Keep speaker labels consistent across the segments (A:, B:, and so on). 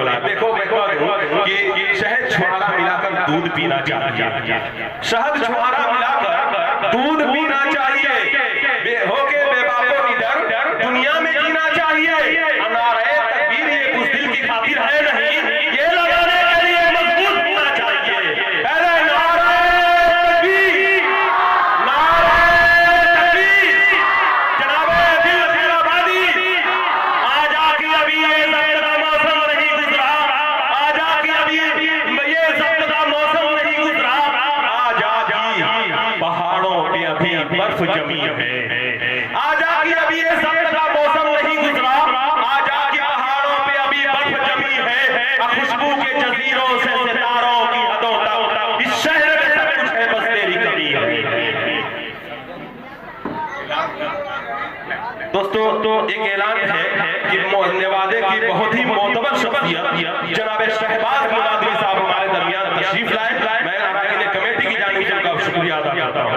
A: बोला। देखो मैं कहूं कि शहद छुहारा मिलाकर दूध पीना चाहिए, शहद छुहारा मिलाकर दूध पीना चाहिए, होके बेबाको निडर दुनिया में जीना चाहिए। नारे तकबीर ये बुज़दिल की खातिर है नहीं, ये लगाने के लिए मजबूत होना चाहिए। अरे नारे तकबीर, नारे तकबीर, जनाबे दिल खैराबादी, आज आके अभी ये ज़ब्त का मौसम नहीं गुजरा, आज आके अभी ये ज़ब्त का मौसम नहीं गुजरा, आज आके पहाड़ों पे अभी बर्फ जमी है, आज आके अभी ये ज़ब्त का मौसम नहीं गुजरा, आज आके पहाड़ों पे अभी बर्फ जमी है। खुशबू के जजीरों से सितारों की हदों तक इस शहर में सब कुछ है, बस तेरी कमी है। दोस्तों तो एक ऐलान है कि नेवादे की बहुत ही मोतबर शख्सियत जनाब शहबाज मुनादवी साहब हमारे दरमियान तशरीफ लाए। मैं अरकान कमेटी की जानिब से उनका शुक्रिया अदा करता हूं।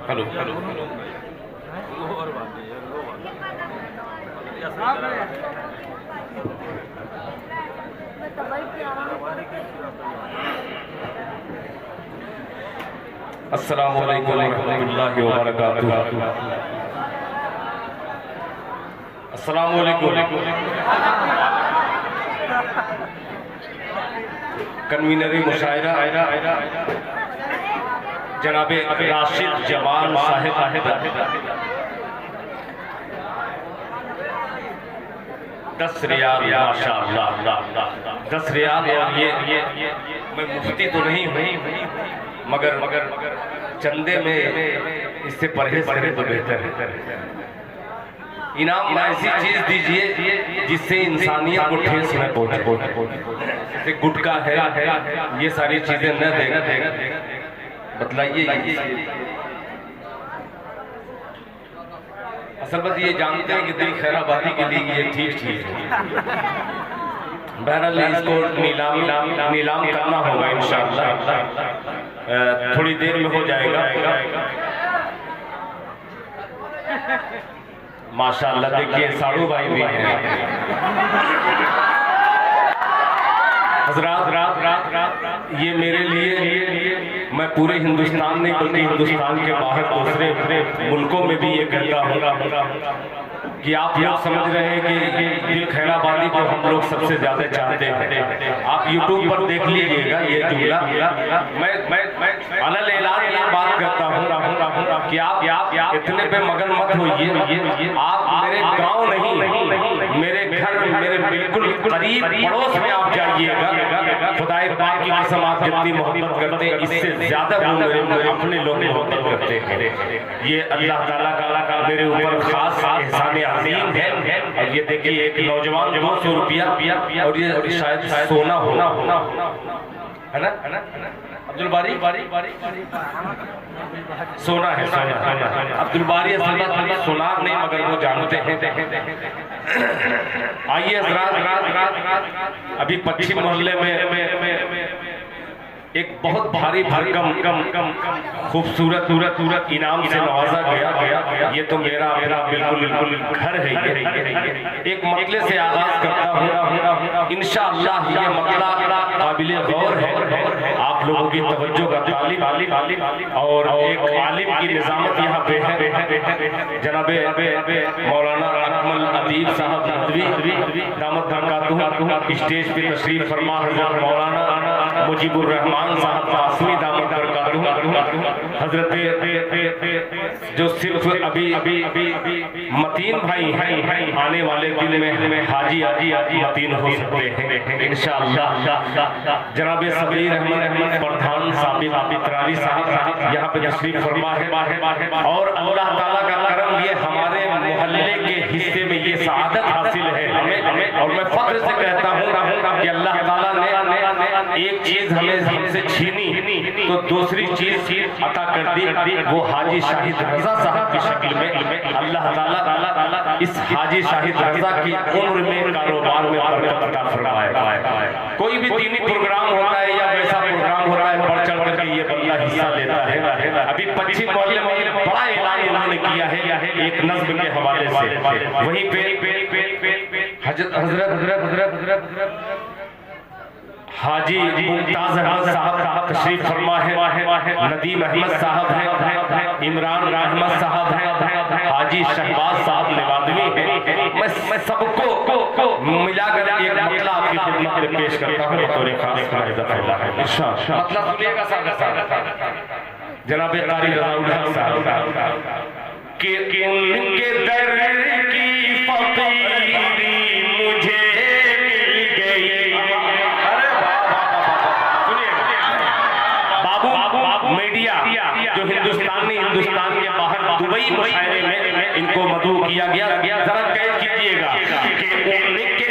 A: हेलो हेलो और बात है यार, लो अस्सलामु अलैकुम रहमतुल्लाहि व बरकातुहू। अस्सलामु अलैकुम। कन्वीनरी मुशायरा जनाबे राशिद जमाल साहिब 10 रियाल, माशाअल्लाह 10 रियाल। और ये मैं मुफ्ती तो नहीं हुई मगर चंदे में इससे परहेज करें तो बेहतर है। इनाम ऐसी चीज दीजिए जिससे इंसानियत को ठेस न पहुंचे, जैसे गुटखा है, ये सारी चीजें न देगा। बतलाइए असल बात ये जानते हैं कि दिल खैराबादी के लिए ये ठीक चीज है। बहरहाल इसको नीलाम करना होगा इंशाअल्लाह, थोड़ी देर में हो जाएगा। माशाअल्लाह देखिए साड़ू भाई भी हैं। हज़रात ये मेरे लिए मैं पूरे हिंदुस्तान नहीं बल्कि हिंदुस्तान के बाहर दूसरे मुल्कों में भी ये कहता हूँ कि आप लोग समझ रहे हैं कि दिल खैराबादी को हम लोग सबसे ज्यादा चाहते हैं। आप यूट्यूब पर देख लीजिएगा ये जुमला। मैं अलग ऐलान ये बात करता हूँ कि आप इतने पे मगन मत होइए। आप मेरे गांव नहीं, मेरे घर, मेरे बिल्कुल करीब पड़ोस में आप जाइएगा। खुदाए पाक की कसम आप जितनी मोहब्बत करते हैं इससे ज्यादा वो मेरे अपने लोग मोहब्बत करते हैं। ये अल्लाह ताला का मेरे ऊपर खास एहसान अज़ीम है। और ये देखिए एक नौजवान 200 रुपया, और ये शायद सोना होना है ना अब्दुल बारी सोना है, अब्दुल बारी सोनार नहीं मगर वो जानते हैं। आइए हज़रात, अभी पश्चिम मोहल्ले में एक बहुत भारी भरकम खूबसूरत इनाम से नवाजा गया। ये तो मेरा अपना बिल्कुल घर है। ये एक मतले से आगाज करता हूँ। इंशाअल्लाह ये मतला काबिल गौर है, आप लोगों की तवज्जो का तालिब और एक आलिम की निजामत यहाँ पे है। जनाबे मौलाना अकमल अदीब साहब नदवी दामत बरकातुहू स्टेज पे तशरीफ फरमा। हज़रत मौलाना मुजीबुर रहमान साहब कासमी दामत बरकातुहू, हजरत जो सिर्फ अभी मतीन भाई हैं, आने वाले दिन में हाजी मतीन हो सकते हैं इंशाअल्लाह। जनाब सबीर अहमद प्रधान साबिक
B: इतरारी साहब यहाँ पे तशरीफ फरमा है और अल्लाह ताला का करम ये हमारे मोहल्ले के हिस्से में ये सआदत हासिल है हमें। और मैं फख्र से कहता हूँ कि अल्लाह ताला ने एक चीज हमें हमसे छीनी तो दूसरी चीज अता कर दी, वो हाजी शाहिद रजा साहब की शक्ल में। अल्लाह ताला इस हाजी शाहिद रजा की उम्र में कारोबार में बरकत अता फरमाए। कोई भी दीनी प्रोग्राम होता है या वैसा प्रोग्राम होता है, बढ़ चढ़ करके ये बंदा हिस्सा लेता है। अभी पश्चिम मोहल्ले में बड़ा ऐलान उन्होंने किया है एक नज्म के हवाले से। वहीं पे हजरत हाजी मुमताज अहमद साहब तशरीफ फरमा है, नदीम अहमद साहब है, इमरान अहमद साहब है, हाजी शहबाज साहब नवादवी है। मैं सबको मिलाकर एक मतला आपकी खिदमत में पेश करता हूँ बतौर खास। मतलब सुनिएगा साहब जनाब कारी रज़ाउल्लाह साहब कि उनके दर की फकीरी मुझे मिल गई। बाबू मीडिया जो हिंदुस्तान के बाहर दुबई मुशायरे में इनको मदऊ किया गया, जरा कैद कीजिएगा कि उनके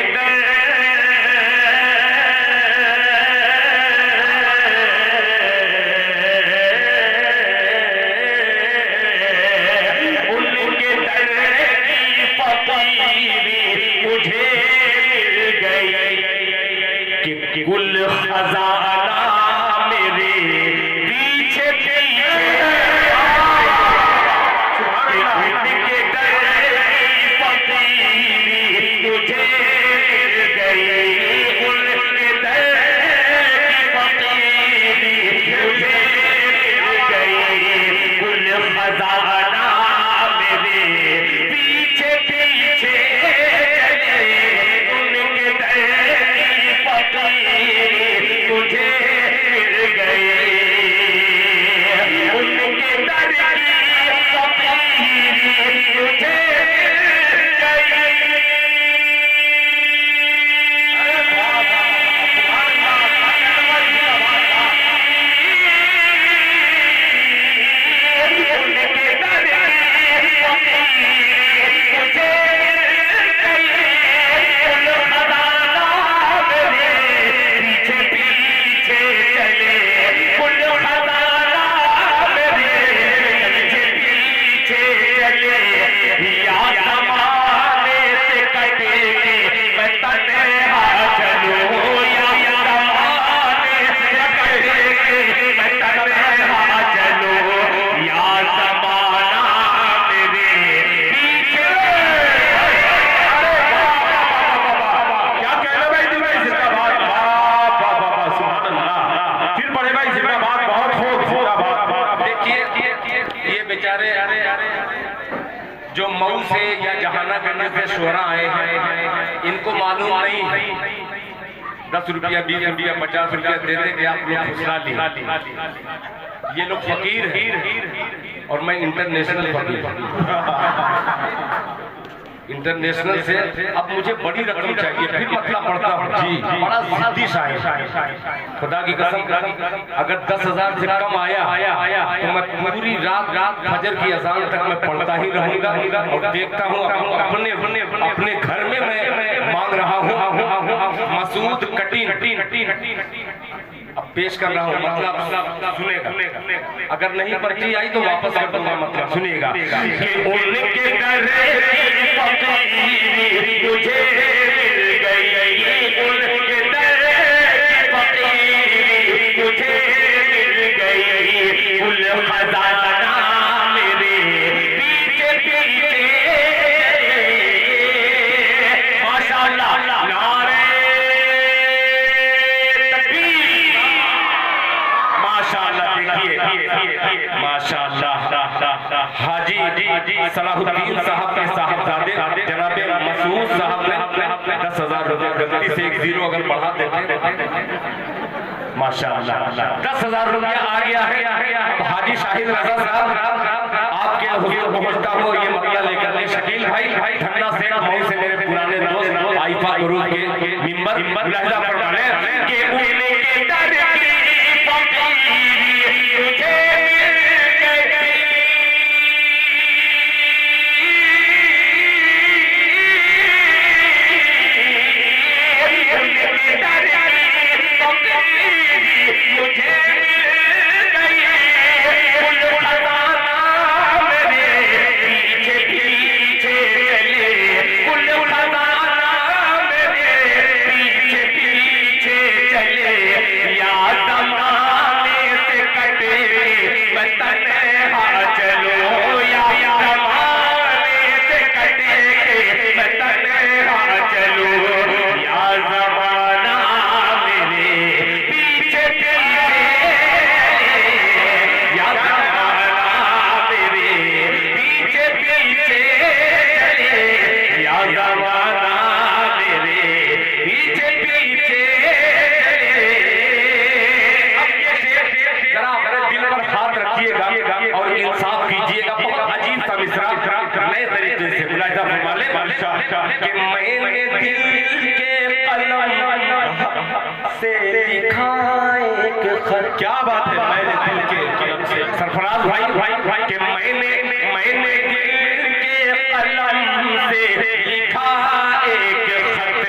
B: जो मऊ से या जहानागंज से शोहरा आए हैं इनको मालूम नहीं है 10 रुपया 20 रुपया 50 रुपया देते कि आप लोग फुसला लिए। ये लोग फकीर हैं और मैं इंटरनेशनल फकीर इंटरनेशनल से। अब मुझे बड़ी रकम चाहिए फिर मतला पड़ता हूँ जी, बड़ा जिद्दी शायर खुदा की कसम। अगर 10,000 से कम आया तो मैं पूरी रात फजर की अजान तक मैं पढ़ता ही रहूंगा और देखता हूँ अपने घर में मैं मांग रहा हूँ मसूद कटीन अब पेश कर रहा हूँ। मतलब सुनेगा, अगर नहीं पर्ची आई तो वापस कर दूंगा। मतलब सुनिएगा कि उनके घर की फकीरी मुझे मिल गई, उनके दर की फकीरी मुझे मिल गई, कुल खजाना मेरे पीछे पीछे। माशाअल्लाह नारे माशाअल्लाह हाजी सलाहुद्दीन साहब के साहबजादे जनाबे मसूद साहब ने 10,000 रुपए गलती से एक जीरो अगर बढ़ा देते माशाअल्लाह 10,000 रुपया आ गया है। अब हाजी शाहिद रजा साहब आपके हुजूर पहुंचता हो ये मसला लेकर के शकील भाई ठंडा से मऊ से मेरे पुराने दोस्त आईफा ग्रुप के मिंबर मुलाहिजा फरमाने के उनके दर की फकीरी कि मैंने दिल के कलम से लिखा एक खत।
A: क्या बात है, मैंने दिल के कलम से।
B: सरफराज भाई कि मैंने दिल के कलम से लिखा एक खत।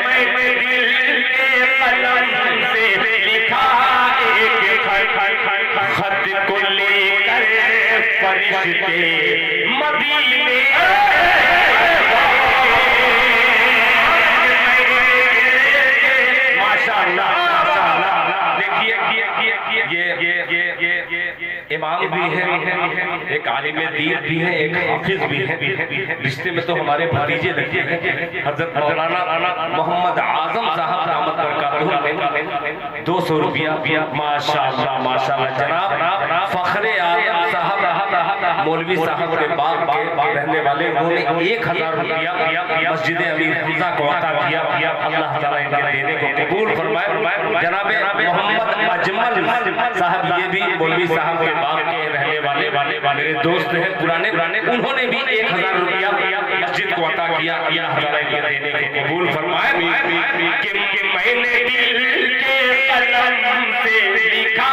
B: मैंने दिल के कलम से लिखा एक खत को लेकर फरिश्ते मदीने माशाअल्लाह माशाअल्लाह। देखिए ये इमाम भी है, एक आलिम दीन भी है, एक हाफिज भी है। रिश्ते में तो हमारे भतीजे लगते हैं। हजरत मौलाना मोहम्मद आजम साहब दामत बरकातुहू ने 200 रुपया माशाअल्लाह माशाअल्लाह। जनाब फखरे आजम साहब मौलवी साहब के बाग के रहने वाले, उन्होंने 1000 रुपया मस्जिद अमीर हमजा को अता किया। अल्लाह ताला इनके देने को कबूल फरमाए। जनाब मोहम्मद अजमल साहब, ये भी मौलवी साहब के बाग के रहने वाले मेरे दोस्त हैं पुराने, उन्होंने भी 1000 रुपया मस्जिद को अता किया। अल्लाह ताला इनके देने को कबूल फरमाए। कि मैंने दिल के कलम से लिखा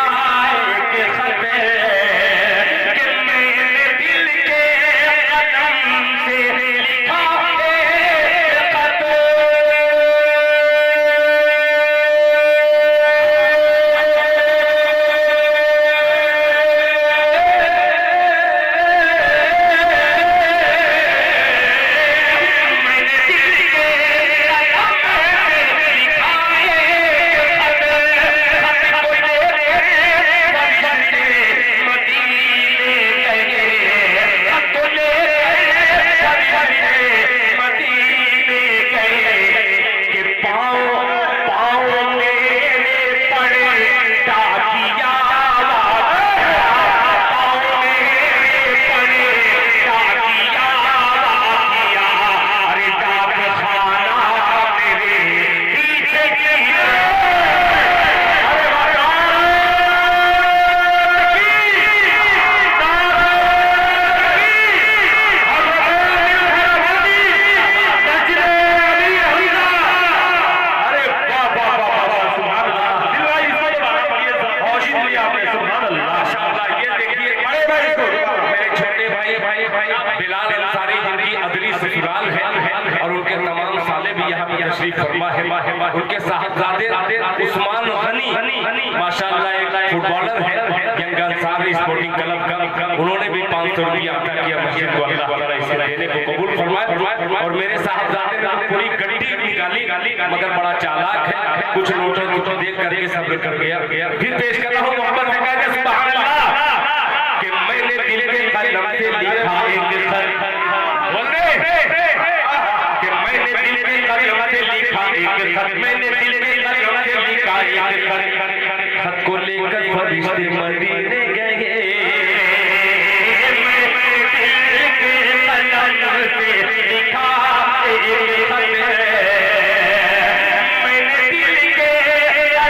B: एक खत। उनके साहबजादे उस्मान गनी माशाअल्लाह एक फुटबॉलर है, यंग अंसार स्पोर्टिंग क्लब का, उन्होंने भी 500 रुपया अता किया मस्जिद को। अल्लाह ताला इसे देने को कबूल फरमाए। और मेरे साहबजादे ने पूरी गड्डी निकाली, मगर बड़ा चालाक है, कुछ नोटों को देख करके सब्र कर गया। फिर पेश कर रहा हूं मोहब्बत से कहकर सुभान अल्लाह कि मैंने दिल के कलम से लिखा एक खत। बोल दे कि मैंने दिल के कलम से लिखा एक खत। मैंने दिल के कलम से लिखा एक खत। खत को लेकर फरिश्ते मदीने गए। मैंने दिल के कलम से लिखा एक खत। मैंने दिल के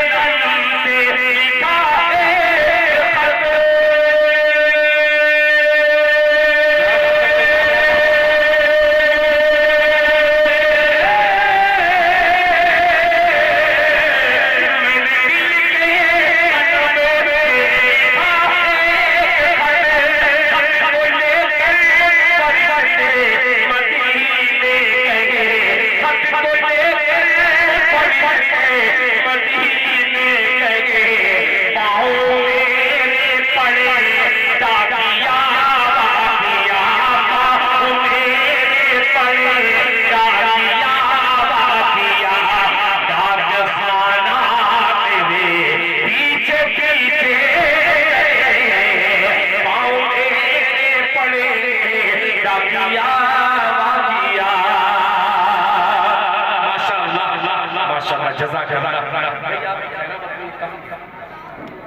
B: कलम से लिखा एक खत।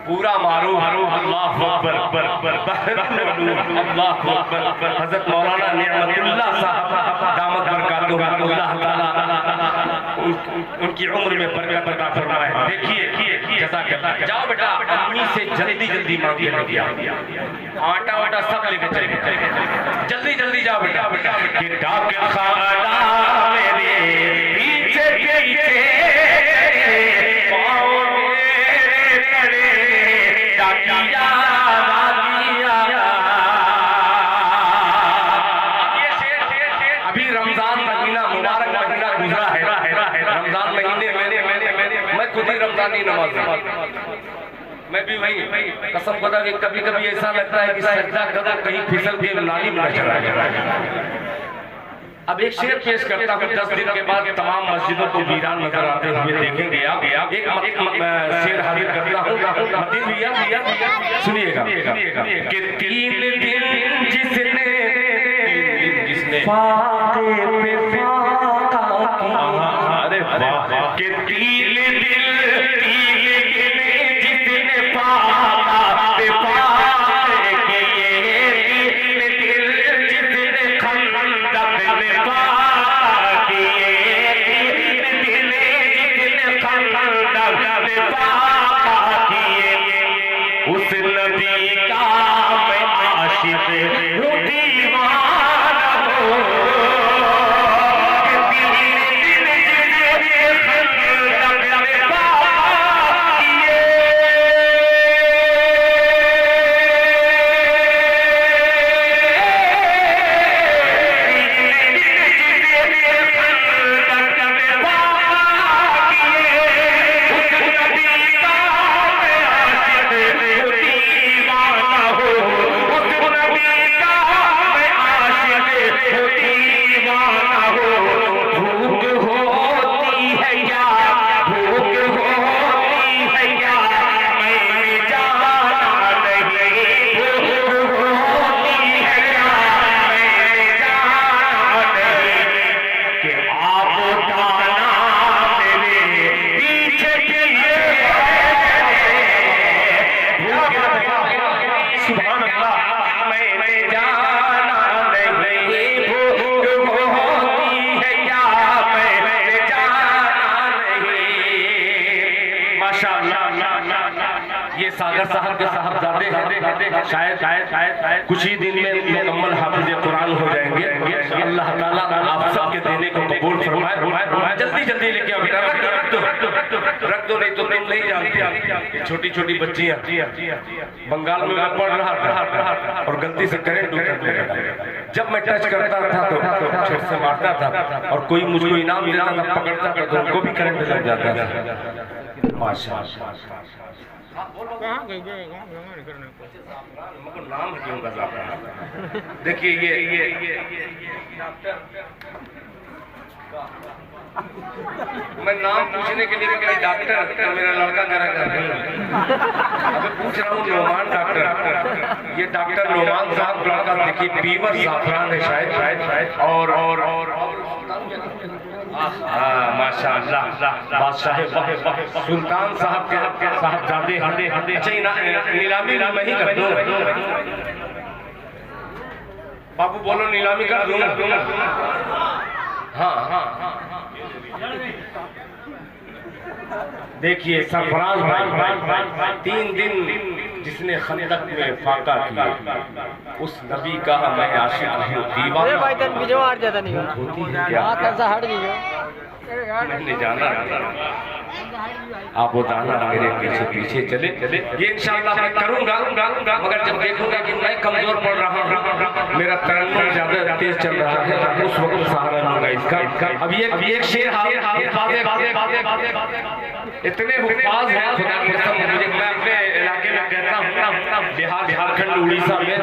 B: पूरा मारो अल्लाह अकबर अल्लाह अकबर। हजरत मौलाना निअमतुल्लाह साहब दामत बरकातुहू अल्लाह ताला उनकी उम्र में बरकत अता फरमाए। देखिए जज़ाकल्लाह। जाओ बेटा अम्मी से जल्दी जल्दी मांग के लेके आओ, आटा वाटा सब लेके चले, जल्दी जल्दी जाओ बेटा।
A: कि डाक खाना मेरे पीछे पीछे
B: अभी रमजान महीना मुबारक महीना गुजरा है। रमजान महीने मैं खुद ही रमजानी नमाज मैं भी वही कसम खुदा कि कभी कभी ऐसा लगता है कि सजदा करो कहीं फिसल के नाली में चला जाए। अब एक शेर पेश करता हूँ। 10 दिन के बाद तमाम मस्जिदों को वीरान नजर आते हुए देखेंगे आप। एक शेर हाजिर करता हूँ, मदीन भैया सुनिएगा कि 3 दिन जिसने फाके पे फाका
A: अरे वाह कि 3 दिन जिसने फाका पे फाके किए, 3 दिन जिसने खंदक में फाके किए, 3 दिन जिसने खंदक में फाका किए, उस नबी का मैं आशिक हूँ दीवाना हूँ।
B: ये सागर साहब के साहबजादे हैं, शायद कुछ ही दिन में मुकम्मल हाफिज कुरान हो जाएंगे। अल्लाह ताला आप सबके देने को कबूल फरमाए। जल्दी जल्दी लेके आओ बेटा, रख दो नहीं तो तुम नहीं जानते। छोटी छोटी बच्चियां बंगाल में मैं पढ़ रहा था और गलती से करंट उतरने लगा। जब मैं टच करता था तो छत से मारता था और कोई मुझको इनाम देता था, पकड़ता था तो उनको भी करंट लग जाता था। माशाअल्लाह नाम क्यों बता। देखिए ये मैं नाम पूछने के लिए कहीं डॉक्टर मेरा लड़का करा अभी पूछ रहा हूँ नोमान डॉक्टर। ये डॉक्टर नोमान साहब लड़का देखिए पीवर जाफरान है शायद और माशाअल्लाह बादशाह सुल्तान साहब के साहबजादे नीलामी मैं ही कर दूं। बाबू बोलो नीलामी कर दूं। हाँ देखिए सरफराज भाई 3 दिन जिसने खंदक में फाका किया, उस नबी का मैं आशिक हूँ दीवाना। होती है क्या मैंने जाना आप बताना मेरे पीछे पीछे चले ये इंशाअल्लाह मैं करूंगा, मगर जब देखूंगा कि मैं कमजोर पड़ रहा हूँ, मेरा तरन्नुम ज्यादा तेज चल रहा है, उस वक्त सहारा लूंगा इसका। अब ये एक शेर इतने हुफ़ाज़ हैं खुदा की कसम, मुझे मैं अपने इलाके में कहता हूँ बिहार झारखंड उड़ीसा में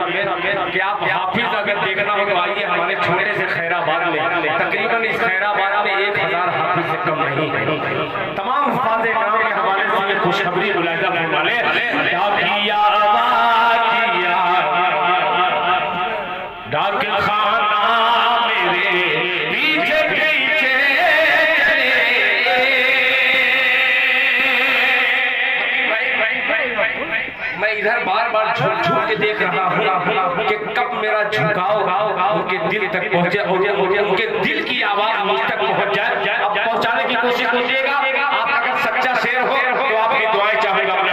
B: कि आप हाफिज अगर देखना हो तो आइए हमारे छोटे से खैराबाद में। तकरीबन इस खैराबाद में 1000 हाफिज से कम नहीं है। तमाम हुफ़ाज़ इकराम के हवाले से ये खुशखबरी मुलाहिज़ा फरमाने डाक खाना मेरे पीछे पीछे भाई इधर बार बार झुक झुक के देख रहा हूँ कि कब मेरा झुकाव उनके दिल तक पहुंचे और उनके दिल की आवाज मुझ तक पहुंच जाए। अब पहुंचाने की कोशिश कीजिएगा। आप अगर सच्चा शेर हो तो आपकी दुआएं चाहेगा कि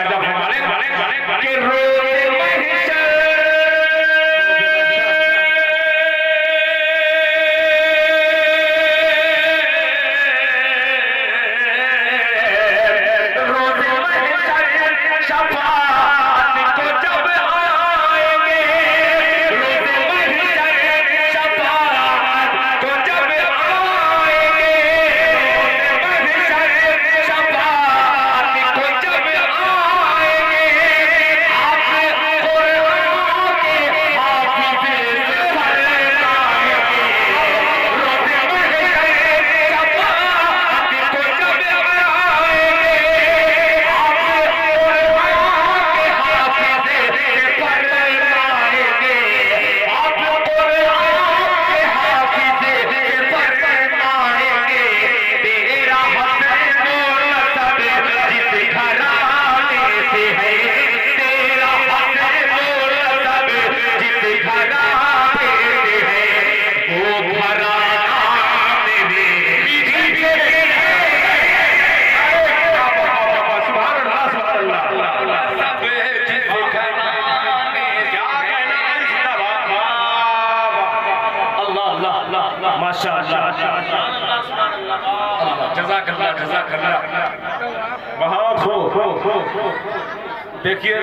A: देखिए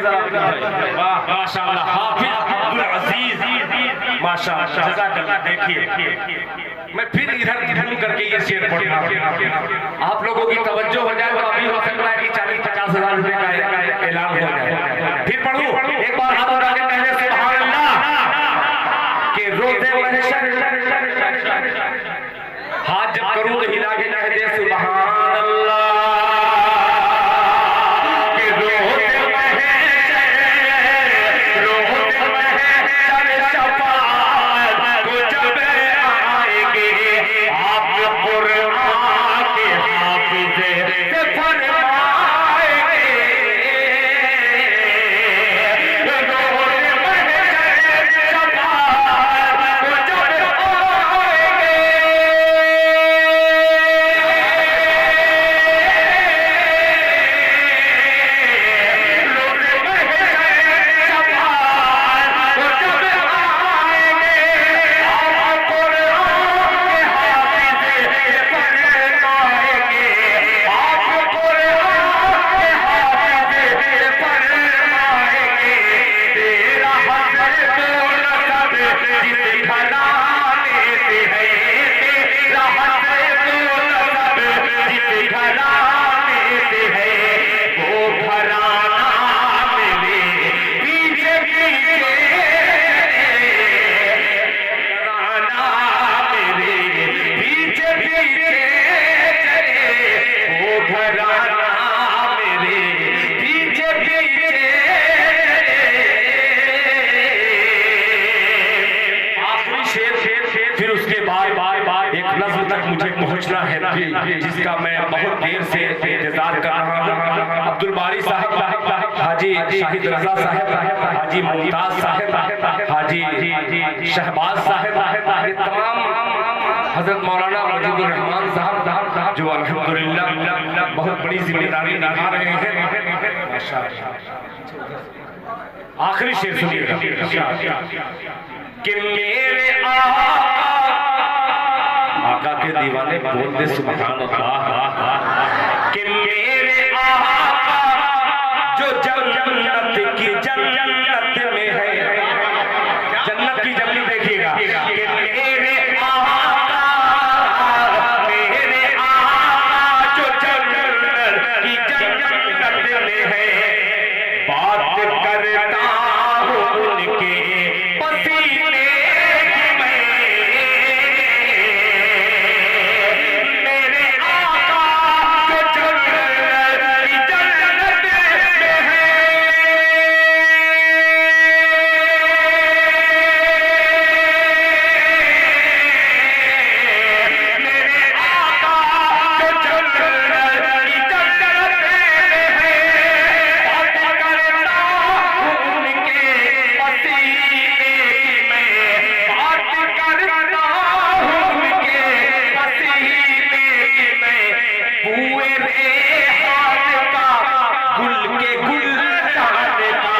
B: माशाअल्लाह हाफिज अब्दुल अजीज माशाअल्लाह जज़ाकल्लाह। देखिए मैं फिर इधर घूम करके ये शेर पढ़ रहा हूं, आप लोगों की तवज्जो हो जाए तो अभी हो सकता है कि 40-50 हज़ार रुपए का ऐलान हो जाए। फिर पढ़ूं एक बार हाथ उठा के कहने सुभान अल्लाह कि रोज़े महशर हाथ जब करूं तो हिला के कह दे सुभान अल्लाह। पहुंचना है जिसका मैं बहुत देर से इंतजार कर रहा हूं। अब्दुल बारी साहब, हाजी शाहिद रजा साहब, हाजी मुमताज साहब, हाजी शहबाज साहब, ये तमाम हजरत मौलाना मुजीबुर रहमान साहब जो अल्हम्दुलिल्लाह बहुत बड़ी जिम्मेदारी निभा रहे हैं। आखिरी शेर सुनिएगा कि मेरे आका के दीवाने बोलते सुभान अल्लाह कि मेरे आका जो जन्नत की जन्नत में है, जन्नत की जन्नत देखिएगा कि मेरे आका जो जन्नत की जन्नत में है, बात करता हूँ उनके पसीने
A: पसीने की मैं बात करता हूँ, उनके पसीने की मैं बुए रेहान का गुल के गुलदान का,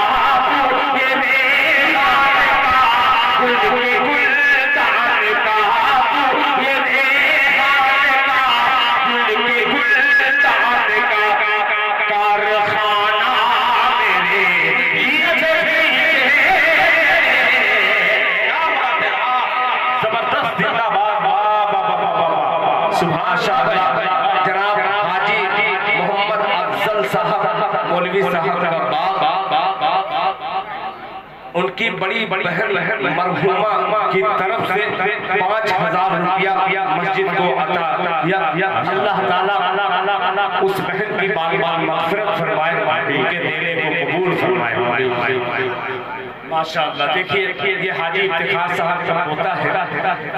A: ये रेहान का गुल के गुलदान का, ये रेहान का गुल के गुलदान का कारखाना मेरे ये जबरदस्त जिंदाबाद। सुभान अल्लाह।
B: जनाब हाजी मोहम्मद अफजल साहब मौलवी साहब का उनकी बड़ी बहन मरहुमा की तरफ से 5,000 रुपया मस्जिद को अता किया। अल्लाह ताला उस बहन की बार बार मग़फ़िरत फरमाए, उनके देने को कबूल फरमाए। माशाअल्लाह। देखिए ये हाजी इफ्तिखार साहब का पोता है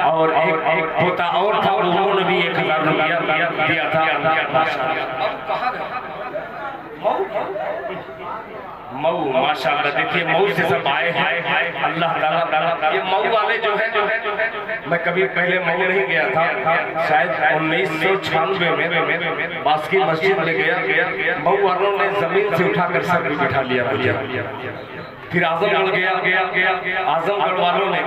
B: और एक पोता और था, उन्होंने भी 1,000 रुपया दिया था। मऊ माशाअल्लाह। देखिए मऊ से सब आए हैं। अल्लाह ताला ये मऊ वाले जो है, मैं कभी पहले मऊ नहीं गया था, शायद 1996 में बास्की मस्जिद में गया। मऊ वालों ने जमीन से उठाकर सर पे बिठा लिया मुझे। फिर आजमगढ़ गया, आजमगढ़ वालों ने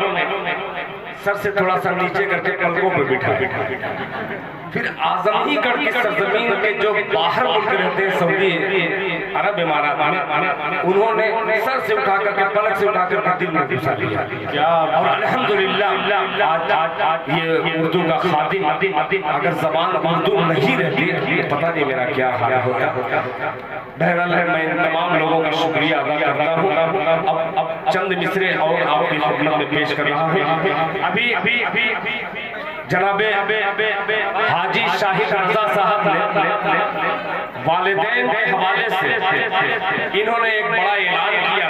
B: सर से थोड़ा सा नीचे करके पलकों पे बिठा। फिर आजमगढ़ की सरजमीन के जो बाहर मुल्क रहते हैं, सऊदी अरब इमारात में, उन्होंने सर से उठा करके पलक से उठा करके दिल में घुसा लिया। और अल्हम्दुलिल्लाह आज ये उर्दू का खादिम, अगर जबान उर्दू नहीं रहती पता नहीं मेरा क्या हाल होता। बहरहाल मैं तमाम लोगों का शुक्रिया अदा करता हूँ। अब चंद मिसरे और आपकी खिदमत में पेश कर रहा हूँ। अभी जनाबे हाजी शाहिद रजा साहब ने वालिदैन के हवाले से इन्होंने एक बड़ा ऐलान किया।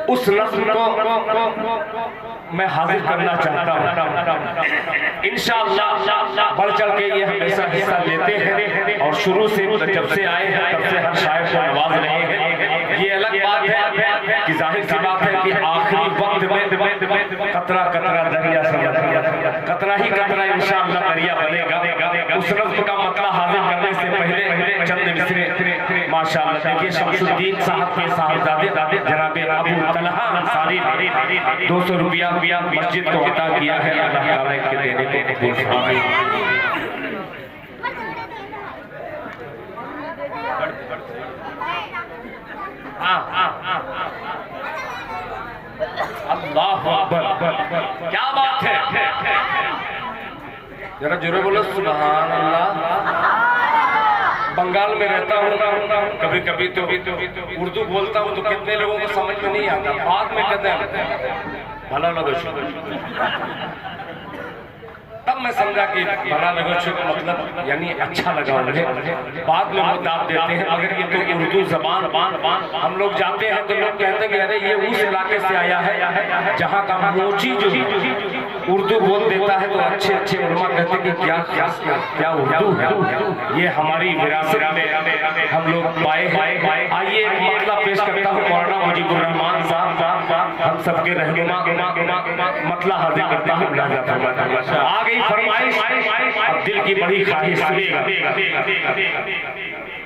B: उस नस्ल को मैं हाजिर करना चाहता हूँ। इंशाअल्लाह बढ़ चढ़ के ये हमेशा हिस्सा लेते हैं और शुरू से जब से आए हैं तब से हर शायर को नवाज रहे हैं। ये अलग बात है कि जाहिर सी बात है कि आखिरी वक्त में कतरा कतरा दरिया समझ, कतरा ही कतरा इंशाअल्लाह दरिया बनेगा। उस नस्ल का मतलब हाजिर करने से पहले चंद मिसरे माशाअल्लाह। देखिए शमसुद्दीन साहब के साहबजादे जनाबे अबू तलहा अंसारी 200 रुपया मस्जिद को अता किया है। अल्लाह ताला के देने को कबूल फरमाए। अल्लाह अकबर, क्या बात है। जरा जोरे बोलो सुभान अल्लाह। बंगाल में रहता हूँ, कभी कभी तो उर्दू बोलता हूँ तो कितने लोगों को समझ में नहीं आता, बाद में कहते हैं भला लगो, तब मैं समझा कि भला लगो का मतलब यानी अच्छा लगा मुझे। बाद में वो दाद देते हैं। अगर ये तो उर्दू जबान हम लोग जाते हैं तो लोग कहते हैं कि अरे ये उस इलाके से आया है जहाँ का मोची जो उर्दू बोल देता है, तो अच्छे अच्छे उलमा कहते हैं कि क्या उर्दू है। ये हमारी विरासत में हम लोग पाए हैं। आइए एक मतला पेश करता हूँ। मौलाना मुजीबुर रहमान साहब हम सबके रहनुमा मतला हाजिर करता हूँ। आ गई फरमाइश, अब दिल की बड़ी ख्वाहिश सुनिएगा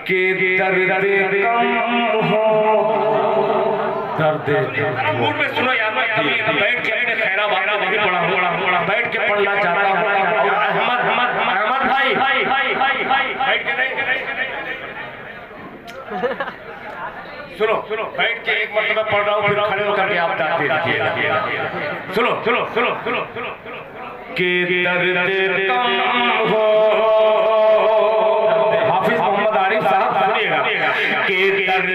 B: कि दर्द कम हो, दर्द मूड में सुनो यार। मैं कभी बैठ के अपने खैरा वाला नहीं पढ़ा हूँ, बैठ के पढ़ना चाहता हूँ। और अहमद भाई बैठ के नहीं सुनो, बैठ के एक मरतबा पढ़ रहा हूँ, फिर खड़े होकर के आप दाते रखिएगा। सुनो कि दर्द कम हो, हाफिज मोहम्मद आरिफ साहब सुनिएगा कि दर्द